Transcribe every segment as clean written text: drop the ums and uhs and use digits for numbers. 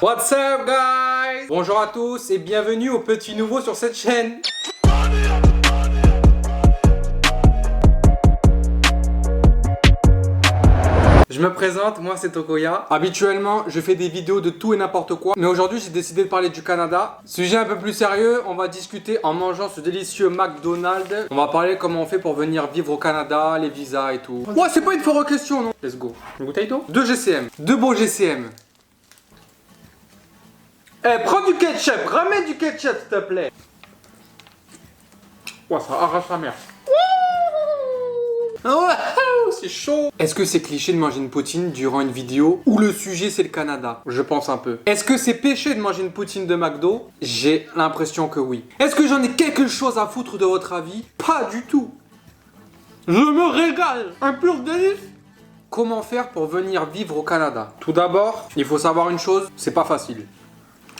What's up guys? Bonjour à tous et bienvenue au petit nouveau sur cette chaîne. Je me présente, moi c'est Tokoya. Habituellement, je fais des vidéos de tout et n'importe quoi. Mais aujourd'hui, j'ai décidé de parler du Canada. Sujet un peu plus sérieux, on va discuter en mangeant ce délicieux McDonald's. On va parler comment on fait pour venir vivre au Canada, les visas et tout. Ouais, c'est pas une foire question, non? Let's go. Une bouteille d'eau? 2 GCM. 2 beaux GCM. Eh, prends du ketchup, ramène du ketchup s'il te plaît. Ouais, ça arrache la merde. Ouais, c'est chaud. Est-ce que c'est cliché de manger une poutine durant une vidéo où le sujet c'est le Canada? Je pense un peu. Est-ce que c'est péché de manger une poutine de McDo? J'ai l'impression que oui. Est-ce que j'en ai quelque chose à foutre de votre avis? Pas du tout. Je me régale. Un pur délice. Comment faire pour venir vivre au Canada? Tout d'abord, il faut savoir une chose, c'est pas facile.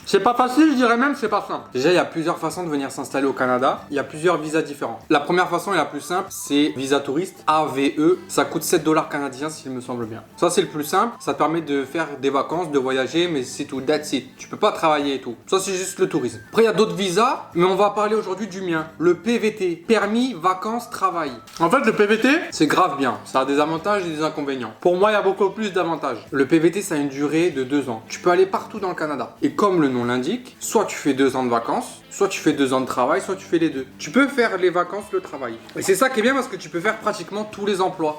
C'est pas facile, je dirais même, c'est pas simple. Déjà, il y a plusieurs façons de venir s'installer au Canada. Il y a plusieurs visas différents. La première façon et la plus simple, c'est visa touriste, AVE. Ça coûte 7 $ canadiens, s'il me semble bien. Ça, c'est le plus simple. Ça te permet de faire des vacances, de voyager, mais c'est tout. That's it. Tu peux pas travailler et tout. Ça, c'est juste le tourisme. Après, il y a d'autres visas, mais on va parler aujourd'hui du mien. Le PVT. Permis, vacances, travail. En fait, le PVT, c'est grave bien. Ça a des avantages et des inconvénients. Pour moi, il y a beaucoup plus d'avantages. Le PVT, ça a une durée de 2 ans. Tu peux aller partout dans le Canada. Et comme le nom l'indique, soit tu fais 2 ans de vacances, soit tu fais 2 ans de travail, soit tu fais les deux. Tu peux faire les vacances, le travail. Et c'est ça qui est bien parce que tu peux faire pratiquement tous les emplois.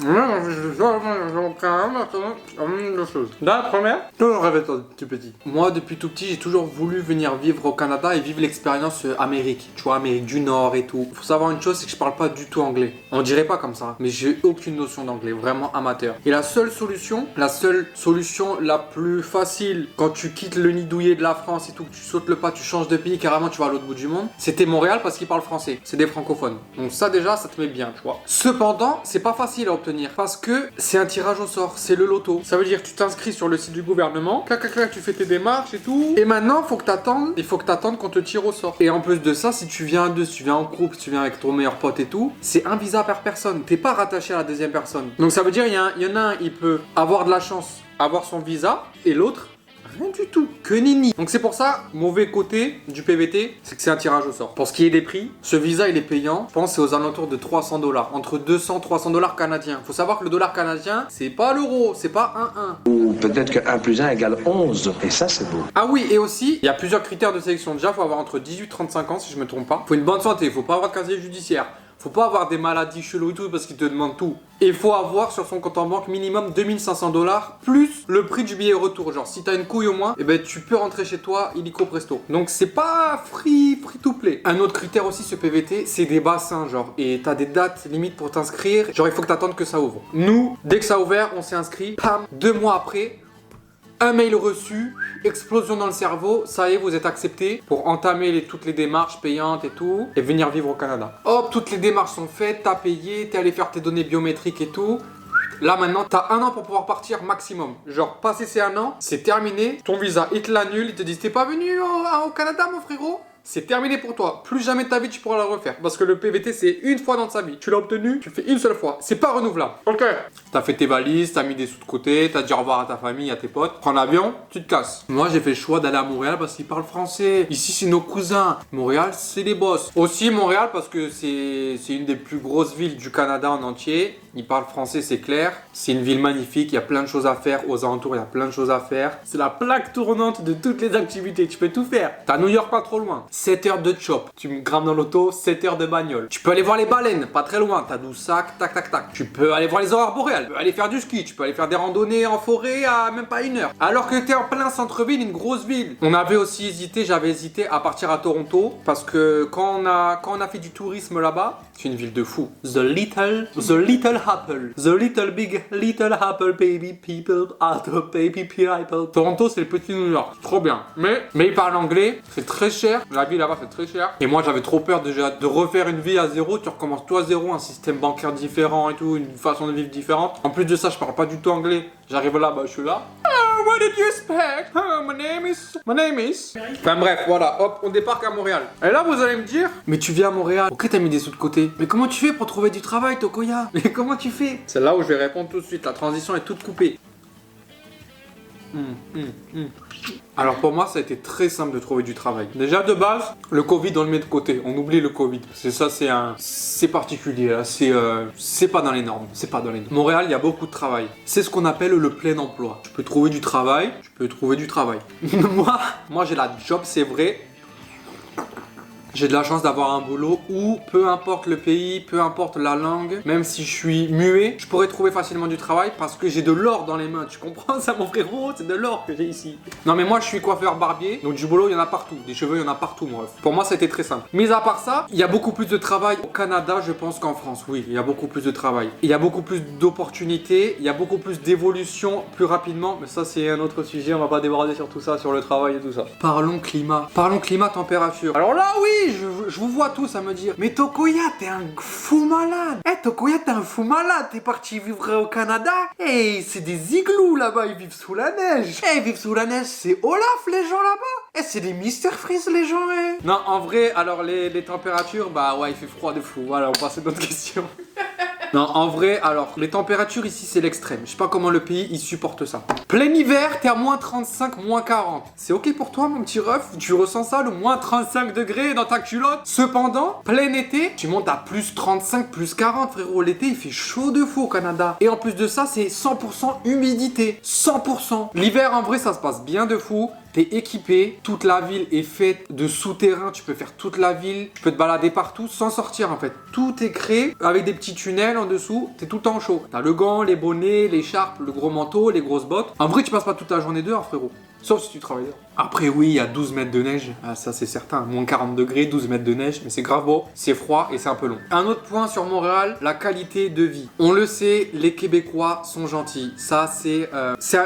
La première, toujours rêvé tout petit. Moi, depuis tout petit, j'ai toujours voulu venir vivre au Canada et vivre l'expérience Amérique. Tu vois, Amérique du Nord et tout. Faut savoir une chose, c'est que je parle pas du tout anglais. On dirait pas comme ça, mais j'ai aucune notion d'anglais, vraiment amateur. Et la seule solution la plus facile quand tu quittes le nid douillet de la France et tout, que tu sautes le pas, tu changes de pays, carrément tu vas à l'autre bout du monde, c'était Montréal parce qu'ils parlent français. C'est des francophones. Donc ça déjà, ça te met bien, tu vois. Cependant, c'est pas facile à obtenir parce que c'est un tirage au sort, c'est le loto. Ça veut dire que tu t'inscris sur le site du gouvernement, clac, tu fais tes démarches et tout. Et maintenant, il faut que t'attendes qu'on te tire au sort. Et en plus de ça, si tu viens à deux, si tu viens en groupe, si tu viens avec ton meilleur pote et tout, c'est un visa par personne. T'es pas rattaché à la deuxième personne. Donc ça veut dire, il y en a un, il peut avoir de la chance, avoir son visa, et l'autre, rien du tout, que nenni. Donc c'est pour ça, mauvais côté du PVT, c'est que c'est un tirage au sort. Pour ce qui est des prix, ce visa il est payant, je pense c'est aux alentours de 300 $, entre 200 et 300 $ canadiens. Faut savoir que le dollar canadien, c'est pas l'euro, c'est pas 1-1. Ou peut-être que 1 plus 1 égale 11, et ça c'est beau. Ah oui, et aussi, il y a plusieurs critères de sélection. Déjà, faut avoir entre 18 et 35 ans si je me trompe pas. Faut une bonne santé, faut pas avoir de casier judiciaire. Faut pas avoir des maladies cheloues et tout parce qu'ils te demandent tout. Et il faut avoir sur son compte en banque minimum 2500 $ plus le prix du billet retour. Genre si t'as une couille au moins, eh ben tu peux rentrer chez toi illico presto. Donc c'est pas free to play. Un autre critère aussi ce PVT, c'est des bassins genre. Et t'as des dates limites pour t'inscrire. Genre il faut que t'attendes que ça ouvre. Nous, dès que ça a ouvert, on s'est inscrit. Pam, 2 mois après, un mail reçu, explosion dans le cerveau, ça y est, vous êtes accepté pour entamer toutes les démarches payantes et tout, et venir vivre au Canada. Hop, toutes les démarches sont faites, t'as payé, t'es allé faire tes données biométriques et tout. Là maintenant, t'as 1 an pour pouvoir partir maximum. Genre, passer ces 1 an, c'est terminé, ton visa, ils te l'annulent, ils te disent t'es pas venu au Canada mon frérot? C'est terminé pour toi. Plus jamais de ta vie tu pourras le refaire. Parce que le PVT c'est une fois dans sa vie. Tu l'as obtenu, tu le fais une seule fois. C'est pas renouvelable. Ok. T'as fait tes valises, t'as mis des sous de côté, t'as dit au revoir à ta famille, à tes potes. Prends l'avion, tu te casses. Moi j'ai fait le choix d'aller à Montréal parce qu'ils parlent français. Ici c'est nos cousins. Montréal c'est les boss. Aussi Montréal parce que c'est une des plus grosses villes du Canada en entier. Ils parlent français, c'est clair. C'est une ville magnifique, il y a plein de choses à faire. Aux alentours, il y a plein de choses à faire. C'est la plaque tournante de toutes les activités. Tu peux tout faire. T'as New York pas trop loin. 7 heures de chop. Tu me grimpes dans l'auto, 7 heures de bagnole. Tu peux aller voir les baleines, pas très loin. T'as 12 sacs, tac. Tu peux aller voir les aurores boréales. Tu peux aller faire du ski. Tu peux aller faire des randonnées en forêt à même pas 1 heure. Alors que t'es en plein centre-ville, une grosse ville. On avait aussi hésité, j'avais hésité à partir à Toronto. Parce que quand on a fait du tourisme là-bas, c'est une ville de fou. The little apple. The little big little apple baby people are the baby people. Toronto c'est le petit New York. Trop bien. Mais ils parlent anglais. C'est très cher. La vie là-bas c'est très cher. Et moi j'avais trop peur déjà de refaire une vie à zéro. Tu recommences tout à zéro. Un système bancaire différent et tout. Une façon de vivre différente. En plus de ça je parle pas du tout anglais. J'arrive là-bas, je suis là. Oh, what did you expect? Oh, my name is. Enfin bref, voilà, hop, on débarque à Montréal. Et là, vous allez me dire, mais tu viens à Montréal, ok, t'as mis des sous de côté. Mais comment tu fais pour trouver du travail, Tokoya? Mais comment tu fais? C'est là où je vais répondre tout de suite. La transition est toute coupée. Alors pour moi, ça a été très simple de trouver du travail. Déjà de base, le Covid, on le met de côté. On oublie le Covid. C'est particulier. Là. C'est pas dans les normes. C'est pas dans les normes. Montréal, il y a beaucoup de travail. C'est ce qu'on appelle le plein emploi. Tu peux trouver du travail. Moi, j'ai la job, c'est vrai. J'ai de la chance d'avoir un boulot où, peu importe le pays, peu importe la langue, même si je suis muet, je pourrais trouver facilement du travail parce que j'ai de l'or dans les mains. Tu comprends ça, mon frérot? C'est de l'or que j'ai ici. Non, mais moi, je suis coiffeur barbier, donc du boulot, il y en a partout. Des cheveux, il y en a partout, mon ref. Pour moi, ça a été très simple. Mis à part ça, il y a beaucoup plus de travail au Canada, je pense, qu'en France. Oui, il y a beaucoup plus de travail. Il y a beaucoup plus d'opportunités, il y a beaucoup plus d'évolution plus rapidement. Mais ça, c'est un autre sujet. On va pas déborder sur tout ça, sur le travail et tout ça. Parlons climat, température. Alors là, oui! Je vous vois tous à me dire mais Tokoya, t'es un fou malade. Tokoya, t'es un fou malade. T'es parti vivre au Canada. C'est des igloos là-bas. Ils vivent sous la neige. Vivre sous la neige, c'est Olaf les gens là-bas. C'est des Mr. Freeze les gens. Non, en vrai, alors les températures, bah ouais, il fait froid de fou. Voilà, on passe à d'autres questions. Non, en vrai, alors, les températures ici, c'est l'extrême. Je sais pas comment le pays, il supporte ça. Plein hiver, t'es à moins 35, moins 40. C'est ok pour toi, mon petit ref? Tu ressens ça, le moins 35 degrés dans ta culotte? Cependant, plein été, tu montes à plus 35, plus 40, frérot. L'été, il fait chaud de fou au Canada. Et en plus de ça, c'est 100% humidité. 100%. L'hiver, en vrai, ça se passe bien de fou. T'es équipé, toute la ville est faite de souterrains, tu peux faire toute la ville, tu peux te balader partout sans sortir en fait. Tout est créé avec des petits tunnels en dessous, t'es tout le temps chaud. T'as le gant, les bonnets, l'écharpe, le gros manteau, les grosses bottes. En vrai, tu passes pas toute la journée dehors, frérot. Sauf si tu travailles dehors. Après, oui, il y a 12 mètres de neige. Ah, ça, c'est certain. Moins 40 degrés, 12 mètres de neige. Mais c'est grave beau, c'est froid et c'est un peu long. Un autre point sur Montréal, la qualité de vie. On le sait, les Québécois sont gentils. Ça, c'est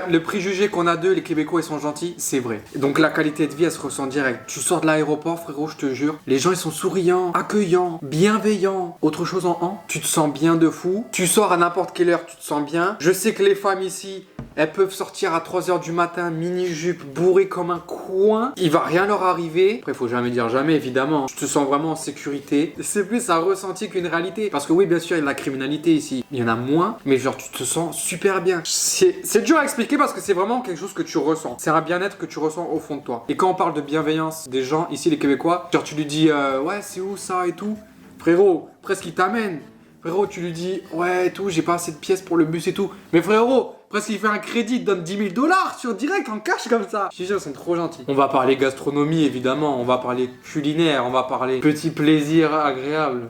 le préjugé qu'on a d'eux. Les Québécois, ils sont gentils. C'est vrai. Donc, la qualité de vie, elle se ressent direct. Tu sors de l'aéroport, frérot, je te jure. Les gens, ils sont souriants, accueillants, bienveillants. Autre chose en tu te sens bien de fou. Tu sors à n'importe quelle heure, tu te sens bien. Je sais que les femmes ici, elles peuvent sortir à 3h du matin, mini-jupe, bourrées comme un coin. Il va rien leur arriver. Après, faut jamais dire jamais, évidemment. Je te sens vraiment en sécurité. C'est plus un ressenti qu'une réalité. Parce que oui, bien sûr, il y a de la criminalité ici. Il y en a moins, mais genre, tu te sens super bien. C'est dur à expliquer parce que c'est vraiment quelque chose que tu ressens. C'est un bien-être que tu ressens au fond de toi. Et quand on parle de bienveillance des gens, ici, les Québécois, genre, tu lui dis, ouais, c'est où ça et tout. Frérot, presque il t'amène. Frérot, tu lui dis, ouais, et tout, j'ai pas assez de pièces pour le bus et tout. Mais frérot, presque il fait un crédit, il te donne 10 000 $, sur direct, en cash comme ça. Je te jure, ils sont trop gentils. On va parler gastronomie, évidemment. On va parler culinaire. On va parler petits plaisirs agréables.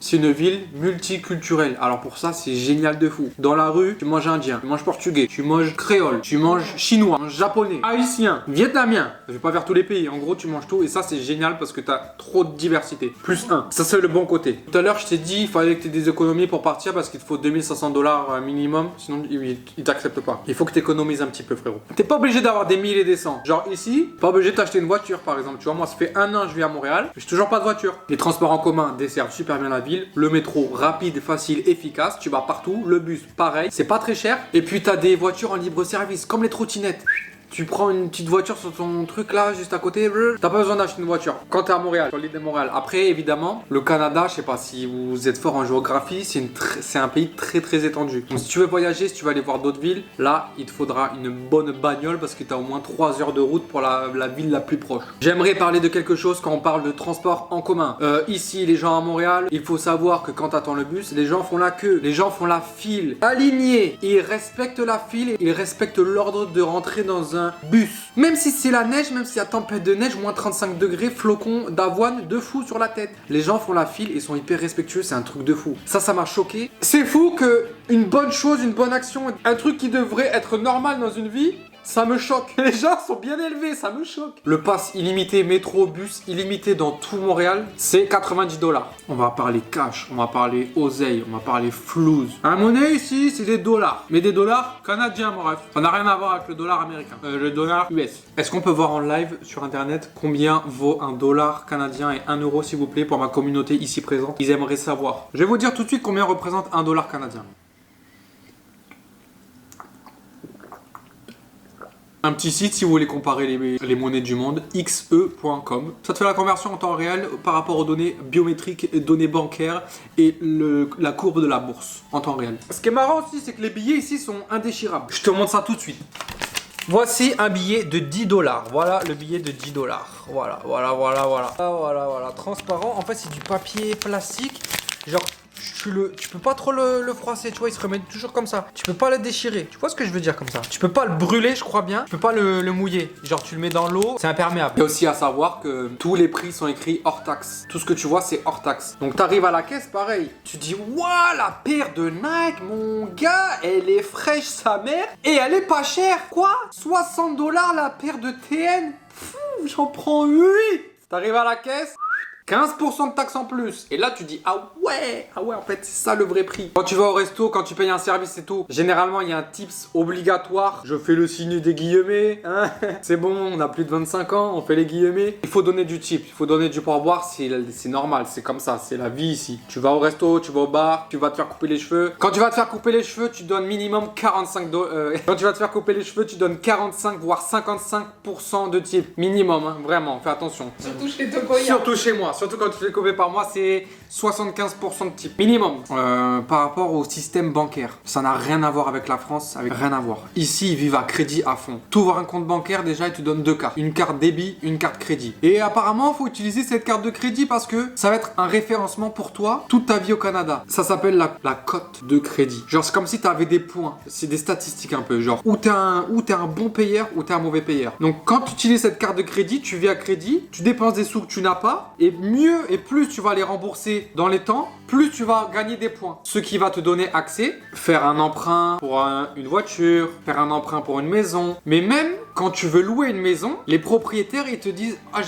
C'est une ville multiculturelle. Alors pour ça, c'est génial de fou. Dans la rue, tu manges indien, tu manges portugais, tu manges créole, tu manges chinois, tu manges japonais, haïtien, vietnamien. Je vais pas vers tous les pays. En gros, tu manges tout et ça, c'est génial parce que tu as trop de diversité. Plus un. Ça, c'est le bon côté. Tout à l'heure, je t'ai dit, il fallait que tu aies des économies pour partir parce qu'il te faut 2500 $ minimum. Sinon, ils t'acceptent pas. Il faut que tu économises un petit peu, frérot. T'es pas obligé d'avoir des 1000 et des 100. Genre ici, pas obligé de t'acheter une voiture, par exemple. Tu vois, moi, ça fait 1 an que je vis à Montréal. J'ai toujours pas de voiture. Les transports en commun desservent super bien la ville. Le métro rapide, facile, efficace, tu vas partout. Le bus pareil, c'est pas très cher. Et puis t'as des voitures en libre service comme les trottinettes. Tu prends une petite voiture sur ton truc là, juste à côté, t'as pas besoin d'acheter une voiture. Quand t'es à Montréal, sur l'île de Montréal. Après, évidemment, le Canada, je sais pas si vous êtes fort en géographie, c'est un pays très très étendu. Donc si tu veux voyager, si tu veux aller voir d'autres villes, là, il te faudra une bonne bagnole parce que t'as au moins 3 heures de route pour la ville la plus proche. J'aimerais parler de quelque chose quand on parle de transport en commun. Ici, les gens à Montréal, il faut savoir que quand t'attends le bus, les gens font la queue, les gens font la file, alignés. Ils respectent la file, ils respectent l'ordre de rentrer dans un bus. Même si c'est la neige, même s'il y a tempête de neige, moins 35 degrés, flocons d'avoine de fou sur la tête. Les gens font la file et sont hyper respectueux, c'est un truc de fou. Ça m'a choqué. C'est fou que une bonne chose, une bonne action, un truc qui devrait être normal dans une vie, ça me choque. Les gens sont bien élevés, ça me choque. Le pass illimité métro, bus, illimité dans tout Montréal, c'est 90 $. On va parler cash, on va parler oseille, on va parler flouze. Un monnaie ici, c'est des dollars. Mais des dollars canadiens, mon ref. Ça n'a rien à voir avec le dollar américain. Le dollar US. Est-ce qu'on peut voir en live sur internet combien vaut un dollar canadien et 1 euro, s'il vous plaît, pour ma communauté ici présente? Ils aimeraient savoir. Je vais vous dire tout de suite combien représente un dollar canadien. Un petit site si vous voulez comparer les monnaies du monde, xe.com. Ça te fait la conversion en temps réel par rapport aux données biométriques, données bancaires et la courbe de la bourse en temps réel. Ce qui est marrant aussi, c'est que les billets ici sont indéchirables. Je te montre ça tout de suite. Voici un billet de 10 $. Voilà le billet de 10 $. Voilà. Transparent. En fait, c'est du papier plastique. Genre, tu peux pas trop le froisser, tu vois, il se remet toujours comme ça. Tu peux pas le déchirer. Tu vois ce que je veux dire comme ça? Tu peux pas le brûler, je crois bien. Tu peux pas le mouiller. Genre, tu le mets dans l'eau, c'est imperméable. Il y a aussi à savoir que tous les prix sont écrits hors taxe. Tout ce que tu vois, c'est hors taxe. Donc, t'arrives à la caisse, pareil. Tu dis, waouh, la paire de Nike, mon gars, elle est fraîche, sa mère. Et elle est pas chère. Quoi? 60 $ la paire de TN? J'en prends 8. T'arrives à la caisse. 15% de taxe en plus. Et là, tu dis, ah ouais, en fait, c'est ça le vrai prix. Quand tu vas au resto, quand tu payes un service et tout, généralement, il y a un tips obligatoire. Je fais le signe des guillemets. Hein. C'est bon, on a plus de 25 ans, on fait les guillemets. Il faut donner du tip, il faut donner du pourboire, c'est normal, c'est comme ça, c'est la vie ici. Tu vas au resto, tu vas au bar, tu vas te faire couper les cheveux. Quand tu vas te faire couper les cheveux, tu donnes minimum 45 $. Quand tu vas te faire couper les cheveux, tu donnes 45 voire 55% de tip. Minimum, hein, vraiment, fais attention. Surtout chez Tokoya. Surtout chez moi. Surtout quand tu fais couper par mois, c'est 75% de type. Minimum. Par rapport au système bancaire, ça n'a rien à voir avec la France, avec rien à voir. Ici, ils vivent à crédit à fond. Tu ouvres un compte bancaire, déjà, ils te donnent 2 cartes. Une carte débit, une carte crédit. Et apparemment, il faut utiliser cette carte de crédit parce que ça va être un référencement pour toi toute ta vie au Canada. Ça s'appelle la cote de crédit. Genre, c'est comme si tu avais des points. C'est des statistiques un peu. Genre, ou t'es un bon payeur ou t'es un mauvais payeur. Donc, quand tu utilises cette carte de crédit, tu vis à crédit, tu dépenses des sous que tu n'as pas, et mieux et plus tu vas les rembourser dans les temps, plus tu vas gagner des points. Ce qui va te donner accès, faire un emprunt pour une voiture, faire un emprunt pour une maison. Mais même quand tu veux louer une maison, les propriétaires ils te disent ah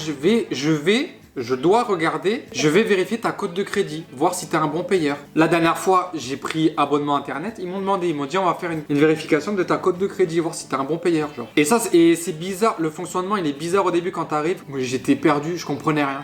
je dois regarder, je vais vérifier ta cote de crédit, voir si tu es un bon payeur. La dernière fois, j'ai pris abonnement internet, ils m'ont dit on va faire une vérification de ta cote de crédit, voir si tu es un bon payeur. Genre. Et ça, c'est bizarre, le fonctionnement il est bizarre au début quand tu arrives. Moi j'étais perdu, je comprenais rien.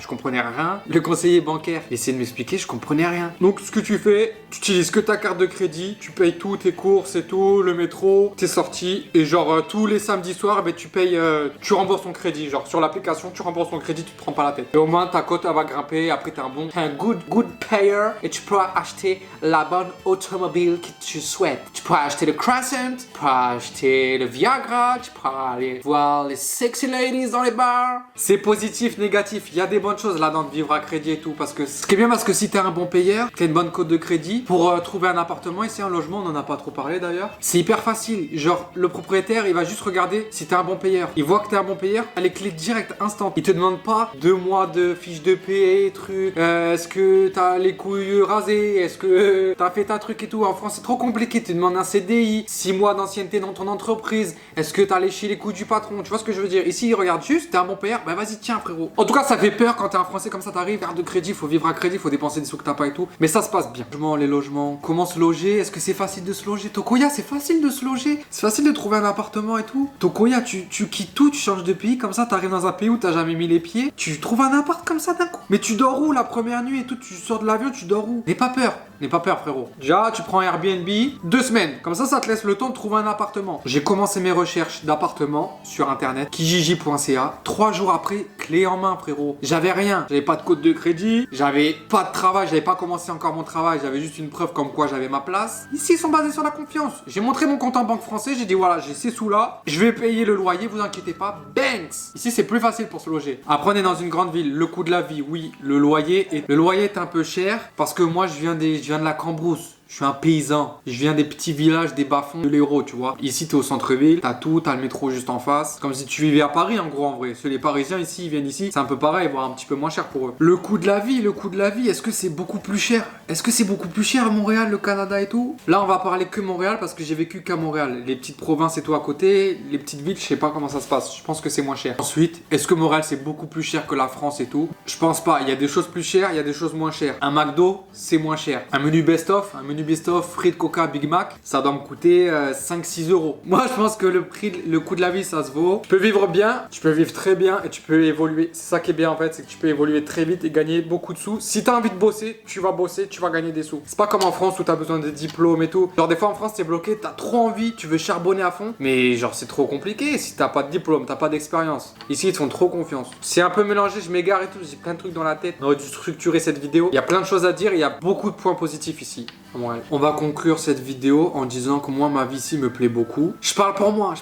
Le conseiller bancaire essayait de m'expliquer, je comprenais rien. Donc ce que tu fais, tu utilises que ta carte de crédit, tu payes tout, tes courses et tout, le métro, t'es sorti. Et genre tous les samedis soirs, tu payes, tu rembourses ton crédit. Genre sur l'application, tu rembourses ton crédit, tu te prends pas la tête. Et au moins ta cote elle va grimper, après t'es un good payer et tu pourras acheter la bonne automobile que tu souhaites. Tu pourras acheter le Crescent, tu pourras acheter le Viagra, tu pourras aller voir les sexy ladies dans les bars. C'est positif, négatif, il y a des bonnes choses là-dedans de vivre à crédit et tout, parce que ce qui est bien, parce que si t'es un bon payeur, t'as une bonne cote de crédit, pour trouver un appartement, ici un logement, on en a pas trop parlé d'ailleurs, c'est hyper facile. Genre le propriétaire il va juste regarder si t'es un bon payeur, il voit que t'es un bon payeur, elle est clé direct, instant. Il te demande pas 2 mois de fiche de paie, truc, est-ce que t'as les couilles rasées, est-ce que t'as fait ta truc et tout. En France c'est trop compliqué, tu demandes un CDI, 6 mois d'ancienneté dans ton entreprise, est-ce que t'as léché les couilles du patron, tu vois ce que je veux dire. Ici il regarde juste, t'es un bon payeur, bah vas-y tiens frérot. En tout cas ça fait peur quand t'es un Français comme ça, t'arrives, carte de crédit, faut vivre à crédit, faut dépenser des sous que t'as pas et tout, mais ça se passe bien. Les logements, comment se loger, est-ce que c'est facile de se loger? Tokoya c'est facile de se loger, c'est facile de trouver un appartement et tout. Tokoya tu quittes tout, tu changes de pays, comme ça t'arrives dans un pays où t'as jamais mis les pieds, tu trouves un appart comme ça d'un coup. Mais tu dors où la première nuit et tout, tu sors de l'avion, tu dors où? N'aie pas peur frérot. Déjà tu prends Airbnb 2 semaines, comme ça te laisse le temps de trouver un appartement. J'ai commencé mes recherches d'appartement sur internet, kijiji.ca. 3 jours après, clé en main frérot. J'avais rien, j'avais pas de code de crédit, j'avais pas de travail, j'avais pas commencé encore mon travail, j'avais juste une preuve comme quoi j'avais ma place. Ici ils sont basés sur la confiance. J'ai montré mon compte en banque français, j'ai dit voilà j'ai ces sous là, je vais payer le loyer, vous inquiétez pas. Banks. Ici c'est plus facile pour se loger. Après on est dans une grande ville, le coût de la vie, oui, le loyer est un peu cher parce que moi je viens de la Cambrousse. Je suis un paysan, je viens des petits villages, des bas-fonds de l'Hérault, tu vois. Ici, t'es au centre-ville, t'as tout, t'as le métro juste en face. Comme si tu vivais à Paris, en gros, en vrai. Parce que les Parisiens, ici, ils viennent ici, c'est un peu pareil, voire un petit peu moins cher pour eux. Le coût de la vie, est-ce que c'est beaucoup plus cher? Est-ce que c'est beaucoup plus cher à Montréal, le Canada et tout? Là, on va parler que Montréal parce que j'ai vécu qu'à Montréal. Les petites provinces et tout à côté, les petites villes, je sais pas comment ça se passe. Je pense que c'est moins cher. Ensuite, est-ce que Montréal, c'est beaucoup plus cher que la France et tout? Je pense pas. Il y a des choses plus chères, il y a des choses moins chères. Un McDo, c'est moins cher. Un menu best-of, frites Coca Big Mac, ça doit me coûter 5-6 euros. Moi je pense que le coût de la vie ça se vaut. Tu peux vivre bien, tu peux vivre très bien et tu peux évoluer. C'est ça qui est bien en fait, c'est que tu peux évoluer très vite et gagner beaucoup de sous. Si tu as envie de bosser, tu vas gagner des sous. C'est pas comme en France où tu as besoin de diplômes et tout. Genre des fois en France t'es bloqué, t'as trop envie, tu veux charbonner à fond, mais genre c'est trop compliqué si t'as pas de diplôme, t'as pas d'expérience. Ici ils te font trop confiance. C'est un peu mélangé, je m'égare et tout, j'ai plein de trucs dans la tête. On aurait dû structurer cette vidéo. Il y a plein de choses à dire, il y a beaucoup de points positifs ici. à Montréal. On va conclure cette vidéo en disant que moi, ma vie ici me plaît beaucoup. Je parle pour moi.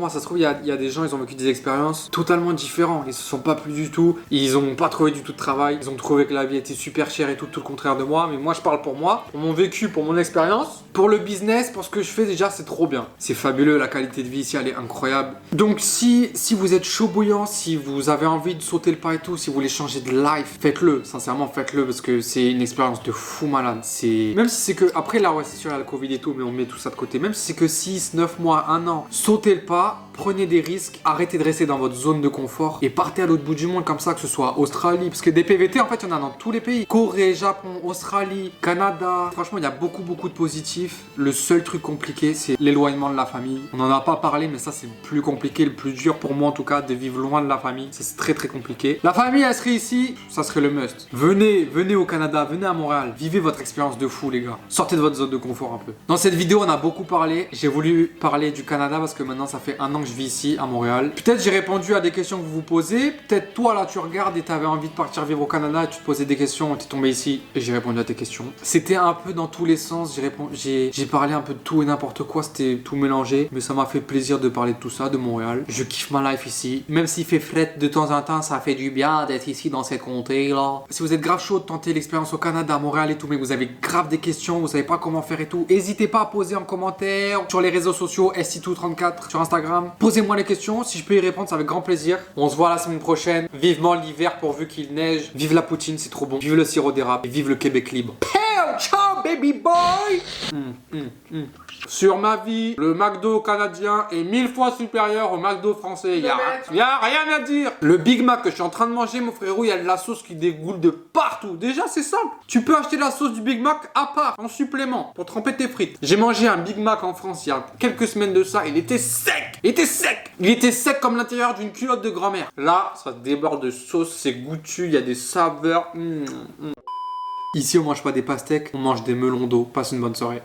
Ça se trouve, il y a des gens, ils ont vécu des expériences totalement différentes. Ils se sont pas plu du tout. Ils ont pas trouvé du tout de travail. Ils ont trouvé que la vie était super chère et tout le contraire de moi. Mais moi, je parle pour moi, pour mon vécu, pour mon expérience. Pour le business, pour ce que je fais déjà, c'est trop bien. C'est fabuleux, la qualité de vie ici, elle est incroyable. Donc si vous êtes chaud bouillant, si vous avez envie de sauter le pas et tout, si vous voulez changer de life, faites-le. Sincèrement, faites-le parce que c'est une expérience de fou malade. Même si c'est que, après là, ouais, c'est sûr, il y a le Covid et tout, mais on met tout ça de côté. Même si c'est que 6, 9 mois, 1 an, sautez le pas. Prenez des risques, arrêtez de rester dans votre zone de confort et partez à l'autre bout du monde comme ça, que ce soit Australie. Parce que des PVT, en fait, il y en a dans tous les pays. Corée, Japon, Australie, Canada. Franchement, il y a beaucoup de positifs. Le seul truc compliqué, c'est l'éloignement de la famille. On n'en a pas parlé, mais ça, c'est le plus compliqué, le plus dur pour moi en tout cas, de vivre loin de la famille. C'est très compliqué. La famille, elle serait ici, ça serait le must. Venez au Canada, venez à Montréal. Vivez votre expérience de fou, les gars. Sortez de votre zone de confort un peu. Dans cette vidéo, on a beaucoup parlé. J'ai voulu parler du Canada parce que maintenant, ça fait 1 an que je vis ici à Montréal. Peut-être j'ai répondu à des questions que vous vous posez. Peut-être toi là tu regardes et tu avais envie de partir vivre au Canada et tu te posais des questions et tu es tombé ici et j'ai répondu à tes questions. C'était un peu dans tous les sens. J'ai parlé un peu de tout et n'importe quoi. C'était tout mélangé. Mais ça m'a fait plaisir de parler de tout ça, de Montréal. Je kiffe ma life ici. Même s'il fait fret de temps en temps, ça fait du bien d'être ici dans cette comté là. Si vous êtes grave chaud de tenter l'expérience au Canada, à Montréal et tout, mais vous avez grave des questions, vous savez pas comment faire et tout, n'hésitez pas à poser en commentaire sur les réseaux sociaux ST234 sur Instagram. Posez-moi les questions, si je peux y répondre, c'est avec grand plaisir. On se voit la semaine prochaine. Vivement l'hiver pourvu qu'il neige. Vive la poutine, c'est trop bon. Vive le sirop d'érable et vive le Québec libre. Ciao baby boy. Sur ma vie, le McDo canadien est 1000 fois supérieur au McDo français. Y a rien à dire. Le Big Mac que je suis en train de manger, mon frérot, il y a de la sauce qui dégoule de partout. Déjà, c'est simple. Tu peux acheter la sauce du Big Mac à part, en supplément, pour tremper tes frites. J'ai mangé un Big Mac en France il y a quelques semaines de ça. Il était sec. Il était sec comme l'intérieur d'une culotte de grand-mère. Là, ça déborde de sauce, c'est goûtu, il y a des saveurs. Ici, on mange pas des pastèques, on mange des melons d'eau. Passe une bonne soirée.